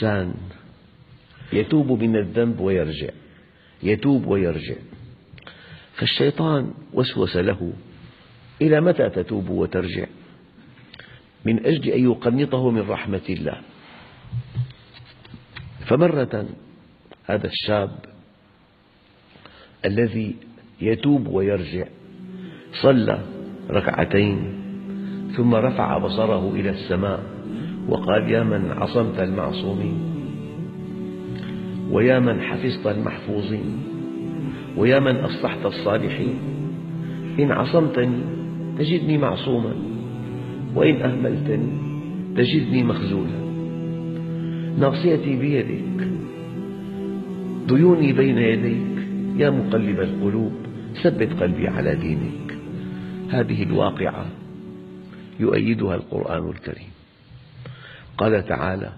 الإنسان يتوب من الذنب ويرجع، يتوب ويرجع، فالشيطان وسوس له: إلى متى تتوب وترجع؟ من أجل أن يقنطه من رحمة الله. فمرة هذا الشاب الذي يتوب ويرجع صلى ركعتين ثم رفع بصره إلى السماء وقال: يا من عصمت المعصومين، ويا من حفظت المحفوظين، ويا من أصلحت الصالحين، إن عصمتني تجدني معصوما، وإن أهملتني تجدني مخذولا، ناصيتي بيدك، ديوني بين يديك، يا مقلب القلوب ثبت قلبي على دينك. هذه الواقعة يؤيدها القرآن الكريم. قال تعالى: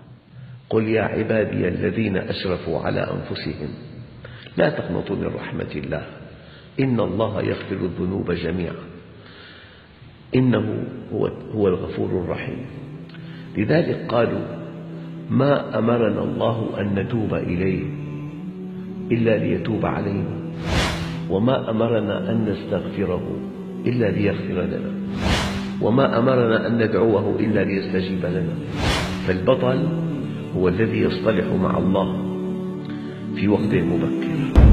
قل يا عبادي الذين أسرفوا على أنفسهم لا تقنطوا من رحمة الله إن الله يغفر الذنوب جميعا إنه هو الغفور الرحيم. لذلك قالوا: ما أمرنا الله أن نتوب إليه إلا ليتوب علينا، وما أمرنا أن نستغفره إلا ليغفر لنا، وما أمرنا أن ندعوه إلا ليستجيب لنا. فالبطل هو الذي يصطلح مع الله في وقت مبكر.